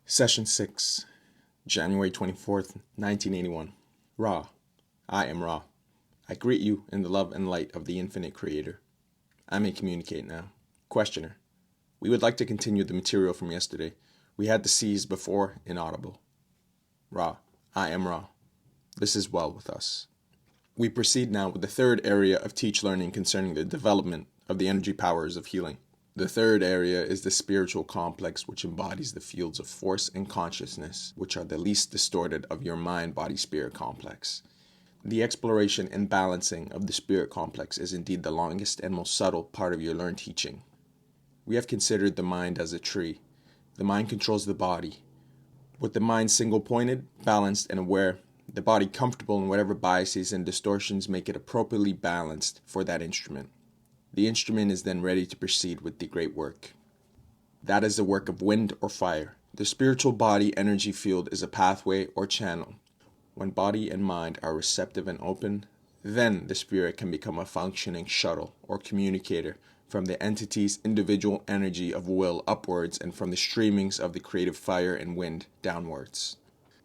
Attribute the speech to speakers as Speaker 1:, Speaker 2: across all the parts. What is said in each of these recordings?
Speaker 1: Session 6, January 24th, 1981. Ra, I am Ra. I greet you in the love and light of the infinite creator. I may communicate now. Questioner. We would like to continue the material from yesterday. We had the C's before inaudible. Ra, I am Ra. This is well with us. We proceed now with the third area of teach learning concerning the development of the energy powers of healing. The third area is the spiritual complex, which embodies the fields of force and consciousness, which are the least distorted of your mind-body-spirit complex. The exploration and balancing of the spirit complex is indeed the longest and most subtle part of your learned teaching. We have considered the mind as a tree. The mind controls the body. With the mind single-pointed, balanced, and aware, the body comfortable in whatever biases and distortions make it appropriately balanced for that instrument. The instrument is then ready to proceed with the great work. That is the work of wind or fire. The spiritual body energy field is a pathway or channel. When body and mind are receptive and open, then the spirit can become a functioning shuttle or communicator from the entity's individual energy of will upwards and from the streamings of the creative fire and wind downwards.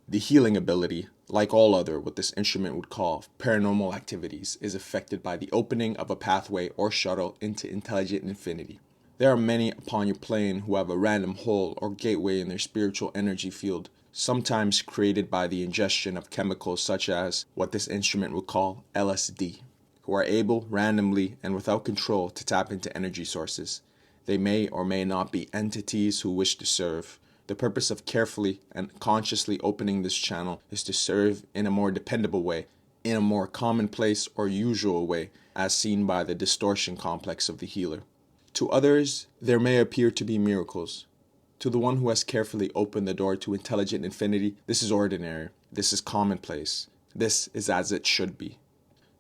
Speaker 1: The healing ability, like all other what this instrument would call paranormal activities, is affected by the opening of a pathway or shuttle into intelligent infinity. There are many upon your plane who have a random hole or gateway in their spiritual energy field, sometimes created by the ingestion of chemicals such as what this instrument would call LSD, who are able randomly and without control to tap into energy sources. They may or may not be entities who wish to serve. The purpose of carefully and consciously opening this channel is to serve in a more dependable way, in a more commonplace or usual way, as seen by the distortion complex of the healer. To others, there may appear to be miracles. To the one who has carefully opened the door to intelligent infinity, this is ordinary, this is commonplace, this is as it should be.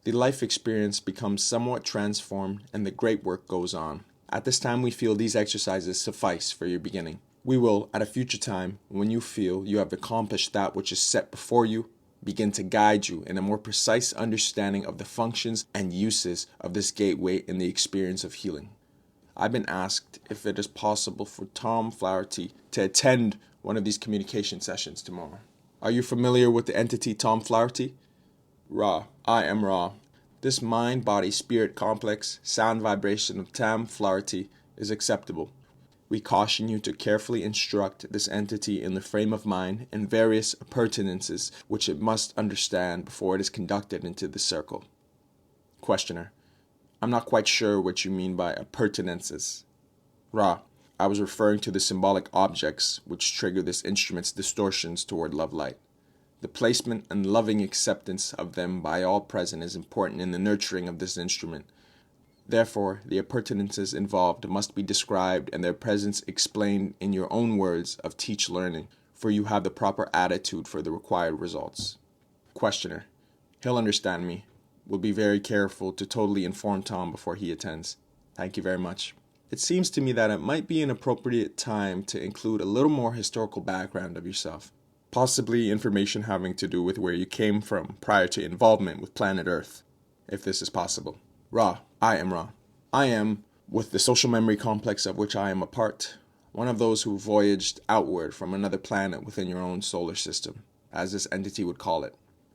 Speaker 1: The life experience becomes somewhat transformed and the great work goes on. At this time we feel these exercises suffice for your beginning. We will, at a future time, when you feel you have accomplished that which is set before you, begin to guide you in a more precise understanding of the functions and uses of this gateway in the experience of healing. I've been asked if it is possible for Tom Flaherty to attend one of these communication sessions tomorrow. Are you familiar with the entity Tom Flaherty? Ra, I am Ra. This mind-body-spirit complex, sound vibration of Tom Flaherty is acceptable. We caution you to carefully instruct this entity in the frame of mind and various appurtenances which it must understand before it is conducted into the circle. Questioner. I'm not quite sure what you mean by appurtenances. Ra. I was referring to the symbolic objects which trigger this instrument's distortions toward love-light. The placement and loving acceptance of them by all present is important in the nurturing of this instrument. Therefore, the appurtenances involved must be described and their presence explained in your own words of teach learning, for you have the proper attitude for the required results. Questioner. He'll understand me. We'll be very careful to totally inform Tom before he attends. Thank you very much. It seems to me that it might be an appropriate time to include a little more historical background of yourself. Possibly information having to do with where you came from prior to involvement with planet Earth, if this is possible. Ra, I am Ra. I am, with the social memory complex of which I am a part, one of those who voyaged outward from another planet within your own solar system, as this entity would call it.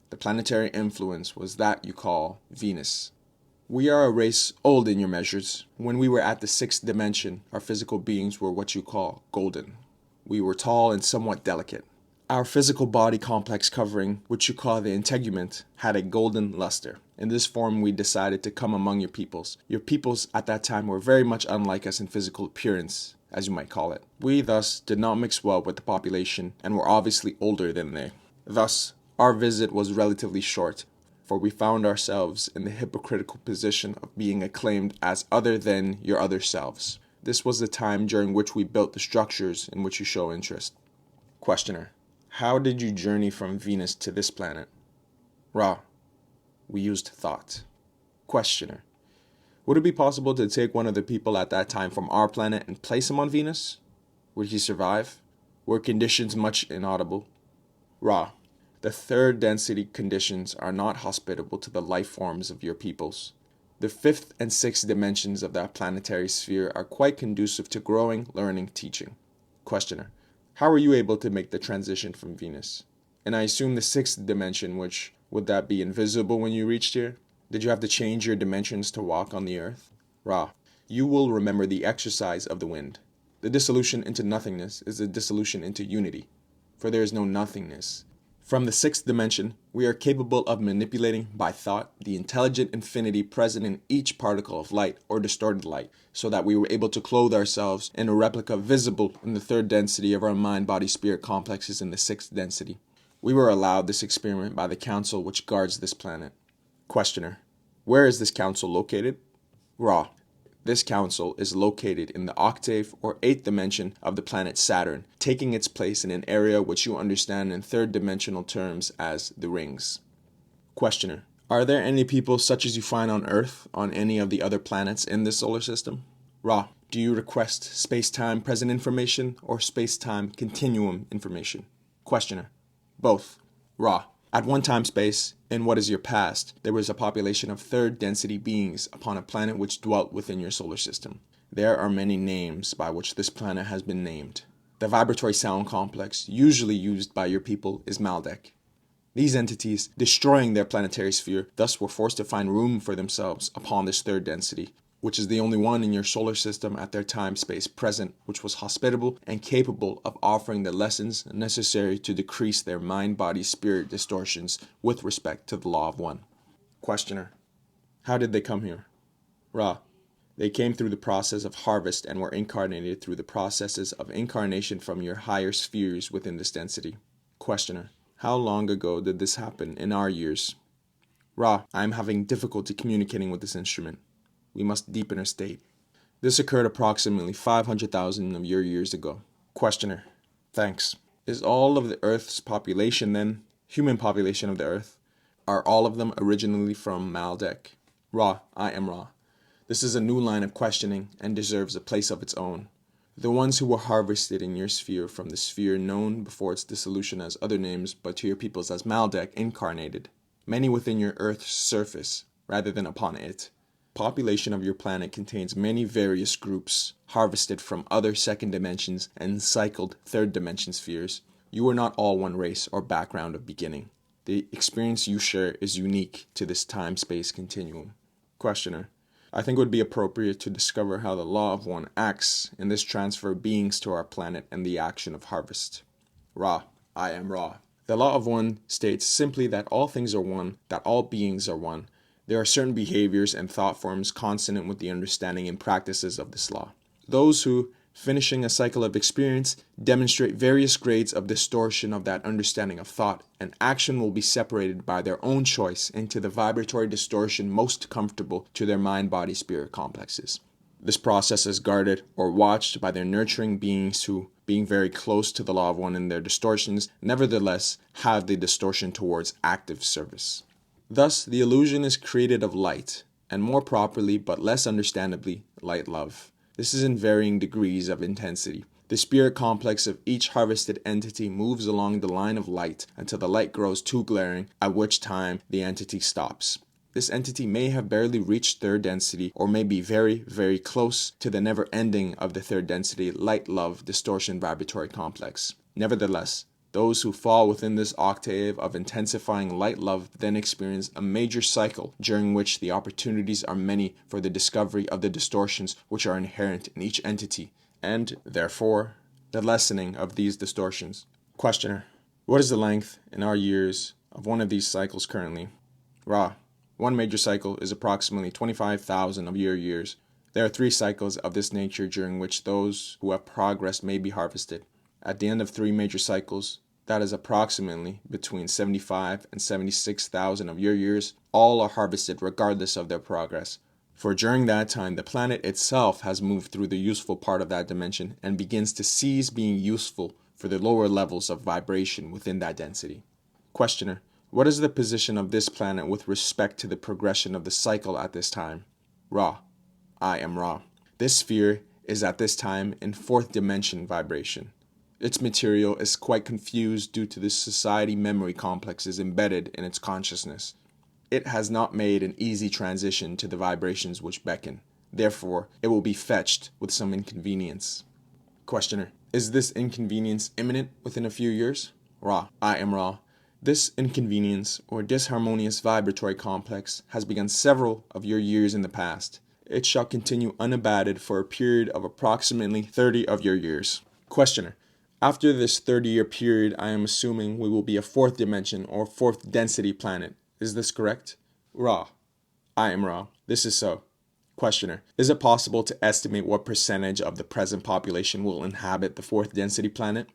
Speaker 1: The planetary influence was that you call Venus. We are a race old in your measures. When we were at the sixth dimension, our physical beings were what you call golden. We were tall and somewhat delicate. Our physical body complex covering, which you call the integument, had a golden luster. In this form, we decided to come among your peoples. Your peoples at that time were very much unlike us in physical appearance, as you might call it. We thus did not mix well with the population and were obviously older than they. Thus, our visit was relatively short, for we found ourselves in the hypocritical position of being acclaimed as other than your other selves. This was the time during which we built the structures in which you show interest. Questioner. How did you journey from Venus to this planet? Ra. We used thought. Questioner. Would it be possible to take one of the people at that time from our planet and place him on Venus? Would he survive? Were conditions much inaudible? Ra. The third density conditions are not hospitable to the life forms of your peoples. The fifth and sixth dimensions of that planetary sphere are quite conducive to growing, learning, teaching. Questioner. How were you able to make the transition from Venus? And I assume the sixth dimension, which would that be invisible when you reached here? Did you have to change your dimensions to walk on the earth? Ra, you will remember the exercise of the wind. The dissolution into nothingness is a dissolution into unity, for there is no nothingness. From the sixth dimension, we are capable of manipulating by thought the intelligent infinity present in each particle of light or distorted light, so that we were able to clothe ourselves in a replica visible in the third density of our mind-body-spirit complexes in the sixth density. We were allowed this experiment by the council which guards this planet. Questioner, where is this council located? Ra, this council is located in the octave or eighth dimension of the planet Saturn, taking its place in an area which you understand in third dimensional terms as the rings. Questioner, are there any people such as you find on Earth on any of the other planets in this solar system? Ra, do you request space-time present information or space-time continuum information? Questioner, both. Ra, at one time space, in what is your past, there was a population of third density beings upon a planet which dwelt within your solar system. There are many names by which this planet has been named. The vibratory sound complex usually used by your people is Maldek. These entities, destroying their planetary sphere, thus were forced to find room for themselves upon this third density, which is the only one in your solar system at their time-space present, which was hospitable and capable of offering the lessons necessary to decrease their mind-body-spirit distortions with respect to the law of one. Questioner, how did they come here? Ra, they came through the process of harvest and were incarnated through the processes of incarnation from your higher spheres within this density. Questioner, how long ago did this happen in our years? Ra, I am having difficulty communicating with this instrument. We must deepen our state. This occurred approximately 500,000 of your years ago. Questioner, thanks. Is all of the Earth's population then, human population of the Earth, are all of them originally from Maldek? Ra, I am Ra. This is a new line of questioning and deserves a place of its own. The ones who were harvested in your sphere from the sphere known before its dissolution as other names but to your peoples as Maldek incarnated, many within your Earth's surface rather than upon it. Population of your planet contains many various groups harvested from other second dimensions and cycled third dimension spheres. You are not all one race or background of beginning. The experience you share is unique to this time-space continuum. Questioner, I think it would be appropriate to discover how the law of one acts in this transfer of beings to our planet and the action of harvest. Ra, I am Ra. The law of one states simply that all things are one, that all beings are one. There are certain behaviors and thought forms consonant with the understanding and practices of this law. Those who, finishing a cycle of experience, demonstrate various grades of distortion of that understanding of thought and action will be separated by their own choice into the vibratory distortion most comfortable to their mind-body-spirit complexes. This process is guarded or watched by their nurturing beings who, being very close to the law of one in their distortions, nevertheless have the distortion towards active service. Thus, the illusion is created of light, and more properly, but less understandably, light love. This is in varying degrees of intensity. The spirit complex of each harvested entity moves along the line of light until the light grows too glaring, at which time the entity stops. This entity may have barely reached third density, or may be very, very close to the never ending of the third density light love distortion vibratory complex. Nevertheless, those who fall within this octave of intensifying light love then experience a major cycle during which the opportunities are many for the discovery of the distortions which are inherent in each entity, and, therefore, the lessening of these distortions. Questioner, what is the length in our years of one of these cycles currently? Ra, one major cycle is approximately 25,000 of your years. There are 3 cycles of this nature during which those who have progressed may be harvested. At the end of 3 major cycles, that is approximately between 75 and 76,000 of your years, all are harvested regardless of their progress. For during that time, the planet itself has moved through the useful part of that dimension and begins to cease being useful for the lower levels of vibration within that density. Questioner, what is the position of this planet with respect to the progression of the cycle at this time? Ra, I am Ra. This sphere is at this time in 4th dimension vibration. Its material is quite confused due to the society memory complexes embedded in its consciousness. It has not made an easy transition to the vibrations which beckon. Therefore, it will be fetched with some inconvenience. Questioner, Is this inconvenience imminent within a few years? Ra. I am Ra. This inconvenience or disharmonious vibratory complex has begun several of your years in the past. It shall continue unabated for a period of approximately 30 of your years. Questioner. After this 30-year period, I am assuming we will be a fourth dimension or fourth density planet. Is this correct? Ra. I am Ra. This is so. Questioner. Is it possible to estimate what percentage of the present population will inhabit the fourth density planet?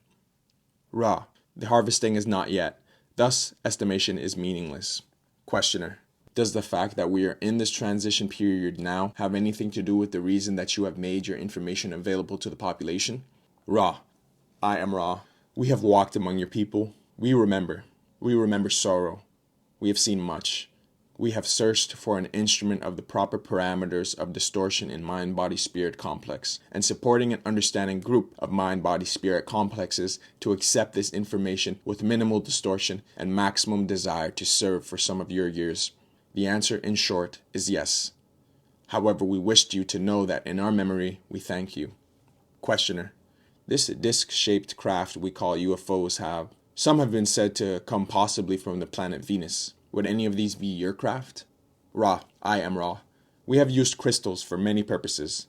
Speaker 1: Ra. The harvesting is not yet. Thus, estimation is meaningless. Questioner. Does the fact that we are in this transition period now have anything to do with the reason that you have made your information available to the population? Ra. I am Ra. We have walked among your people. We remember. We remember sorrow. We have seen much. We have searched for an instrument of the proper parameters of distortion in mind-body-spirit complex, and supporting an understanding group of mind-body-spirit complexes to accept this information with minimal distortion and maximum desire to serve for some of your years. The answer, in short, is yes. However, we wished you to know that in our memory, we thank you. Questioner. This disc-shaped craft we call UFOs have. Some have been said to come possibly from the planet Venus. Would any of these be your craft? Ra. I am Ra. We have used crystals for many purposes.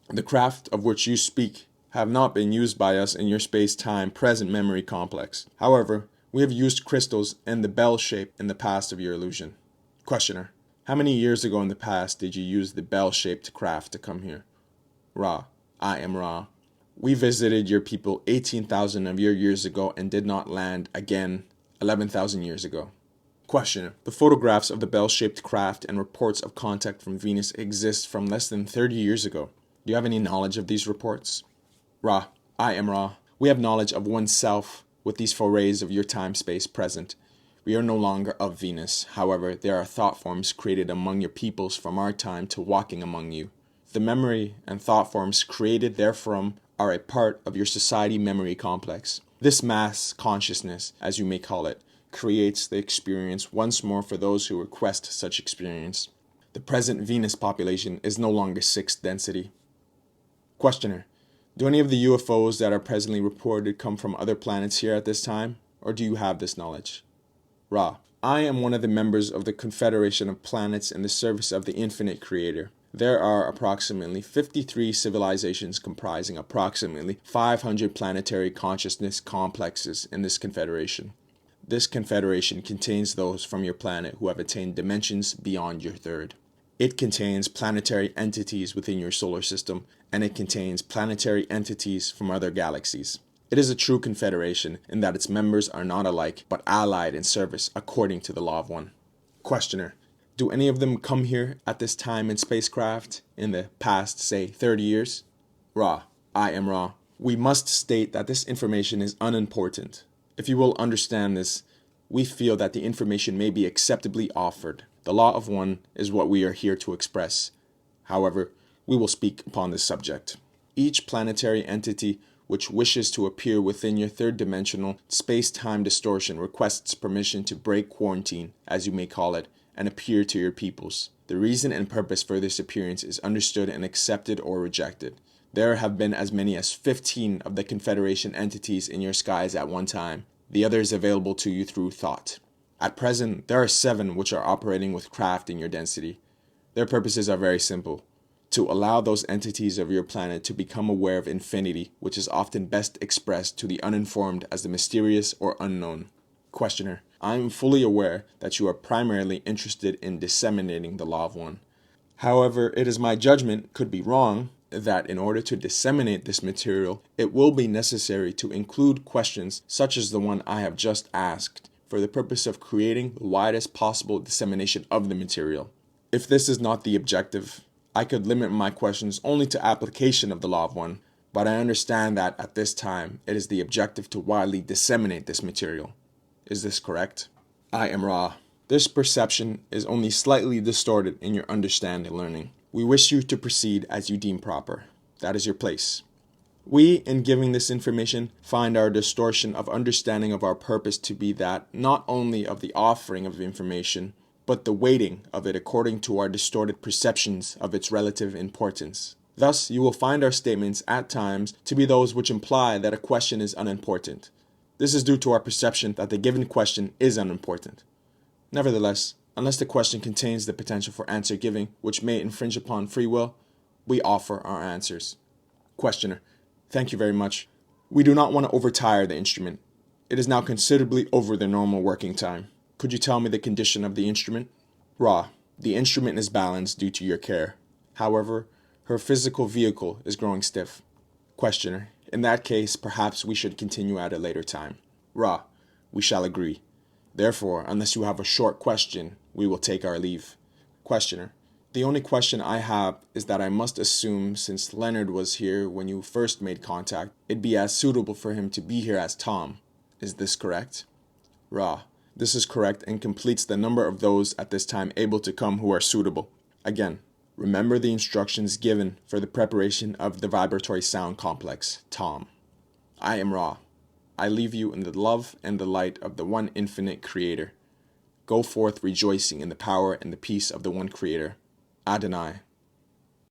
Speaker 1: The craft of which you speak have not been used by us in your space-time present memory complex. However, we have used crystals in the bell shape in the past of your illusion. Questioner. How many years ago in the past did you use the bell-shaped craft to come here? Ra. I am Ra. We visited your people 18,000 of your years ago and did not land again 11,000 years ago. Questioner. The photographs of the bell-shaped craft and reports of contact from Venus exist from less than 30 years ago. Do you have any knowledge of these reports? Ra. I am Ra. We have knowledge of oneself with these forays of your time-space present. We are no longer of Venus. However, there are thought forms created among your peoples from our time to walking among you. The memory and thought forms created therefrom are a part of your society memory complex. This mass consciousness, as you may call it, creates the experience once more for those who request such experience. The present Venus population is no longer sixth density. Questioner. Do any of the UFOs that are presently reported come from other planets here at this time, or do you have this knowledge? Ra. I am one of the members of the Confederation of Planets in the service of the Infinite Creator. There are approximately 53 civilizations comprising approximately 500 planetary consciousness complexes in this confederation. This confederation contains those from your planet who have attained dimensions beyond your third. It contains planetary entities within your solar system, and it contains planetary entities from other galaxies. It is a true confederation in that its members are not alike, but allied in service according to the law of one. Questioner. Do any of them come here at this time in spacecraft in the past, say, 30 years? Ra. I am Ra. We must state that this information is unimportant. If you will understand this, we feel that the information may be acceptably offered. The law of one is what we are here to express. However, we will speak upon this subject. Each planetary entity which wishes to appear within your third-dimensional space-time distortion requests permission to break quarantine, as you may call it, and appear to your peoples. The reason and purpose for this appearance is understood and accepted or rejected. There have been as many as 15 of the Confederation entities in your skies at one time, the others available to you through thought. At present, there are 7 which are operating with craft in your density. Their purposes are very simple: to allow those entities of your planet to become aware of infinity, which is often best expressed to the uninformed as the mysterious or unknown. Questioner. I am fully aware that you are primarily interested in disseminating the law of one. However, it is my judgment, could be wrong, that in order to disseminate this material, it will be necessary to include questions such as the one I have just asked, for the purpose of creating the widest possible dissemination of the material. If this is not the objective, I could limit my questions only to application of the law of one, but I understand that at this time it is the objective to widely disseminate this material. Is this correct? I am Ra. This perception is only slightly distorted in your understanding learning. We wish you to proceed as you deem proper. That is your place. We, in giving this information, find our distortion of understanding of our purpose to be that not only of the offering of information, but the weighting of it according to our distorted perceptions of its relative importance. Thus, you will find our statements at times to be those which imply that a question is unimportant. This is due to our perception that the given question is unimportant. Nevertheless, unless the question contains the potential for answer giving, which may infringe upon free will, we offer our answers. Questioner: Thank you very much. We do not want to overtire the instrument. It is now considerably over the normal working time. Could you tell me the condition of the instrument? Ra: The instrument is balanced due to your care. However, her physical vehicle is growing stiff. Questioner: In that case, perhaps we should continue at a later time. Ra: We shall agree. Therefore, unless you have a short question, we will take our leave. Questioner: The only question I have is that I must assume, since Leonard was here when you first made contact, it'd be as suitable for him to be here as Tom. Is this correct? Ra: This is correct and completes the number of those at this time able to come who are suitable. Again, remember the instructions given for the preparation of the vibratory sound complex, Tom. I am Ra. I leave you in the love and the light of the one infinite Creator. Go forth rejoicing in the power and the peace of the one Creator. Adonai.